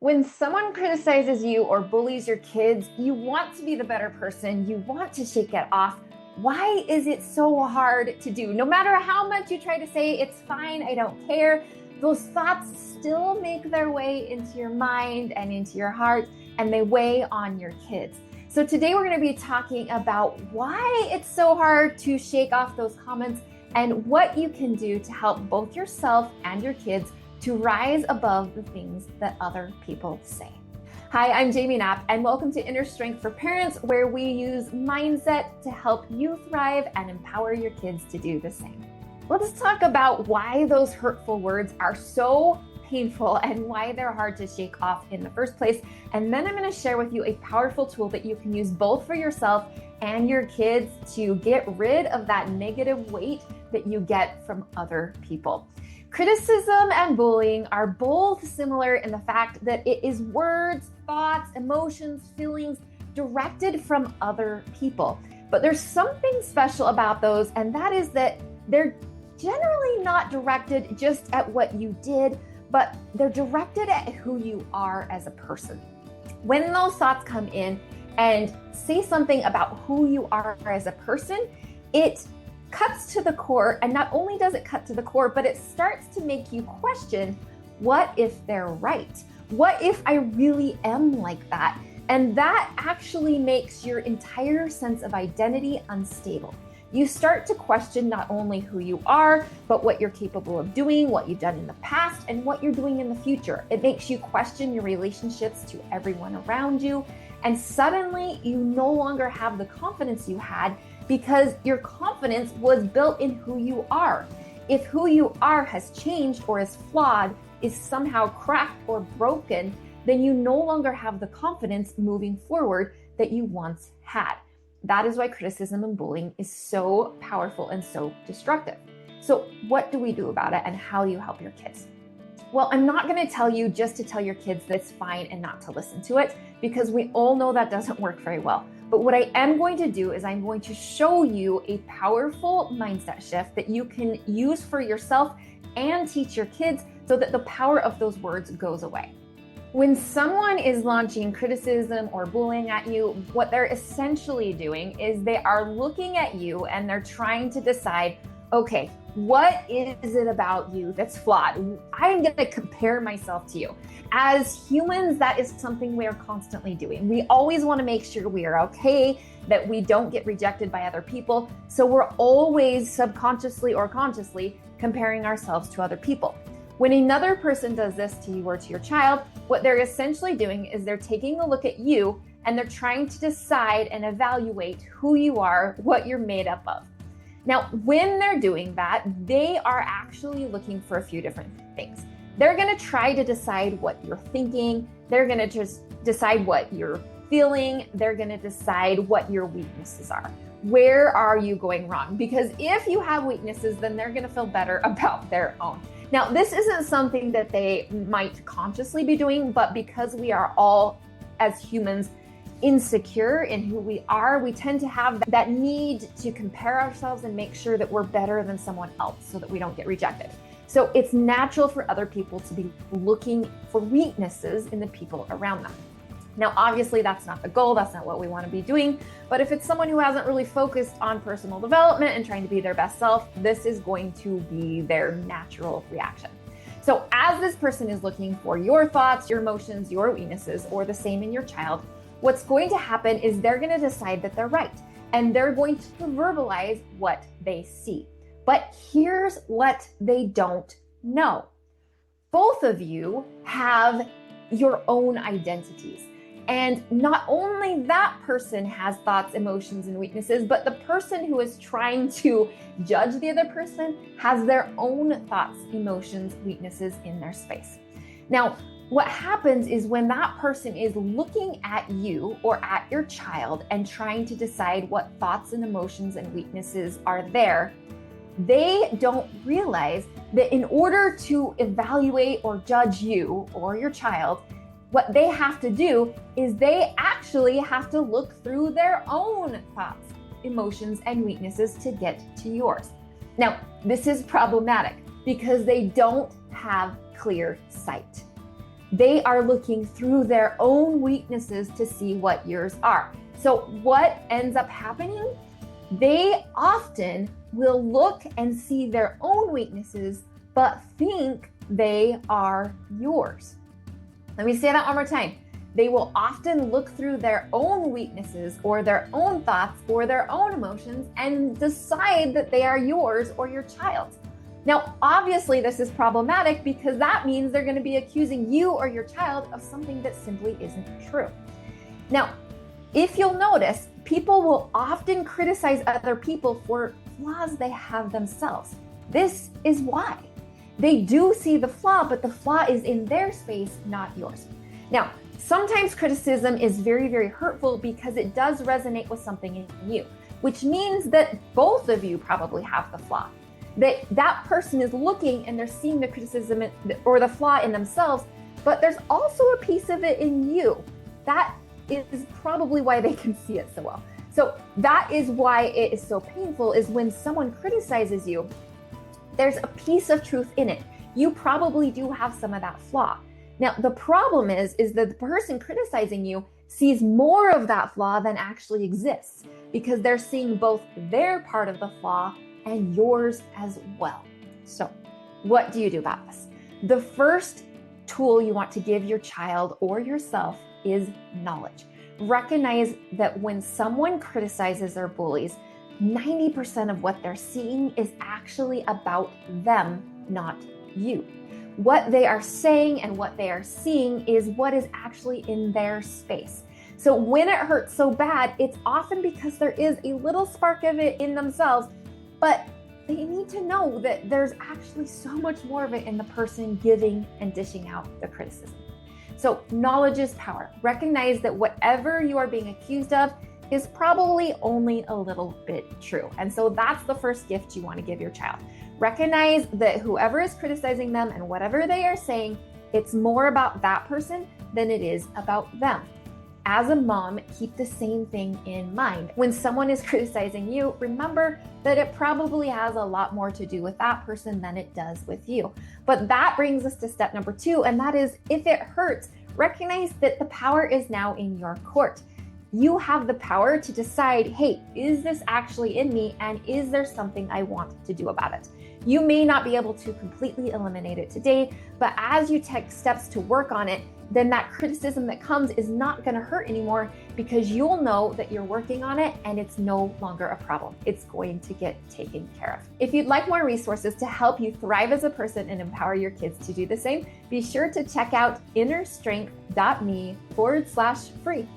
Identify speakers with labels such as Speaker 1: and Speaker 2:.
Speaker 1: When someone criticizes you or bullies your kids, you want to be the better person. You want to shake it off. Why is it so hard to do? No matter how much you try to say, it's fine, I don't care, those thoughts still make their way into your mind and into your heart, and they weigh on your kids. So today we're going to be talking about why it's so hard to shake off those comments and what you can do to help both yourself and your kids to rise above the things that other people say. Hi, I'm Jamie Knapp, and welcome to Inner Strength for Parents, where we use mindset to help you thrive and empower your kids to do the same. Let's talk about why those hurtful words are so painful and why they're hard to shake off in the first place. And then I'm going to share with you a powerful tool that you can use both for yourself and your kids to get rid of that negative weight that you get from other people. Criticism and bullying are both similar in the fact that it is words, thoughts, emotions, feelings directed from other people. But there's something special about those, and that is that they're generally not directed just at what you did, but they're directed at who you are as a person. When those thoughts come in and say something about who you are as a person, it cuts to the core, and not only does it cut to the core, but it starts to make you question, what if they're right? What if I really am like that? And that actually makes your entire sense of identity unstable. You start to question not only who you are, but what you're capable of doing, what you've done in the past, and what you're doing in the future. It makes you question your relationships to everyone around you. And suddenly you no longer have the confidence you had because your confidence was built in who you are. If who you are has changed or is flawed, is somehow cracked or broken, then you no longer have the confidence moving forward that you once had. That is why criticism and bullying is so powerful and so destructive. So what do we do about it, and how do you help your kids? Well, I'm not going to tell you just to tell your kids that it's fine and not to listen to it, because we all know that doesn't work very well. But what I am going to do is I'm going to show you a powerful mindset shift that you can use for yourself and teach your kids so that the power of those words goes away. When someone is launching criticism or bullying at you, what they're essentially doing is they are looking at you and they're trying to decide, okay, what is it about you that's flawed? I'm going to compare myself to you. As humans, that is something we are constantly doing. We always want to make sure we are okay, that we don't get rejected by other people. So we're always subconsciously or consciously comparing ourselves to other people. When another person does this to you or to your child, what they're essentially doing is they're taking a look at you and they're trying to decide and evaluate who you are, what you're made up of. Now, when they're doing that, they are actually looking for a few different things. They're going to try to decide what you're thinking. They're going to just decide what you're feeling. They're going to decide what your weaknesses are. Where are you going wrong? Because if you have weaknesses, then they're going to feel better about their own. Now, this isn't something that they might consciously be doing, but because we are all, as humans, insecure in who we are, we tend to have that need to compare ourselves and make sure that we're better than someone else so that we don't get rejected. So it's natural for other people to be looking for weaknesses in the people around them. Now, obviously, that's not the goal. That's not what we want to be doing. But if it's someone who hasn't really focused on personal development and trying to be their best self, this is going to be their natural reaction. So as this person is looking for your thoughts, your emotions, your weaknesses, or the same in your child, what's going to happen is they're going to decide that they're right, and they're going to verbalize what they see. But here's what they don't know. Both of you have your own identities. And not only that person has thoughts, emotions, and weaknesses, but the person who is trying to judge the other person has their own thoughts, emotions, weaknesses in their space. Now, what happens is when that person is looking at you or at your child and trying to decide what thoughts and emotions and weaknesses are there, they don't realize that in order to evaluate or judge you or your child, what they have to do is they actually have to look through their own thoughts, emotions, and weaknesses to get to yours. Now, this is problematic because they don't have clear sight. They are looking through their own weaknesses to see what yours are. So what ends up happening? They often will look and see their own weaknesses, but think they are yours. Let me say that one more time. They will often look through their own weaknesses or their own thoughts or their own emotions and decide that they are yours or your child's. Now, obviously, this is problematic because that means they're going to be accusing you or your child of something that simply isn't true. Now, if you'll notice, people will often criticize other people for flaws they have themselves. This is why. They do see the flaw, but the flaw is in their space, not yours. Now, sometimes criticism is very, very hurtful because it does resonate with something in you, which means that both of you probably have the flaw. That person is looking and they're seeing the criticism or the flaw in themselves, but there's also a piece of it in you. That is probably why they can see it so well. So that is why it is so painful, is when someone criticizes you, there's a piece of truth in it. You probably do have some of that flaw. Now, the problem is that the person criticizing you sees more of that flaw than actually exists because they're seeing both their part of the flaw and yours as well. So what do you do about this? The first tool you want to give your child or yourself is knowledge. Recognize that when someone criticizes or bullies, 90% of what they're seeing is actually about them, not you. What they are saying and what they are seeing is what is actually in their space. So when it hurts so bad, it's often because there is a little spark of it in themselves, but they need to know that there's actually so much more of it in the person giving and dishing out the criticism. So knowledge is power. Recognize that whatever you are being accused of is probably only a little bit true. And so that's the first gift you want to give your child. Recognize that whoever is criticizing them and whatever they are saying, it's more about that person than it is about them. As a mom, keep the same thing in mind. When someone is criticizing you, remember that it probably has a lot more to do with that person than it does with you. But that brings us to step number 2, and that is, if it hurts, recognize that the power is now in your court. You have the power to decide, hey, is this actually in me, and is there something I want to do about it? You may not be able to completely eliminate it today, but as you take steps to work on it, then that criticism that comes is not going to hurt anymore because you'll know that you're working on it and it's no longer a problem. It's going to get taken care of. If you'd like more resources to help you thrive as a person and empower your kids to do the same, be sure to check out innerstrength.me/free.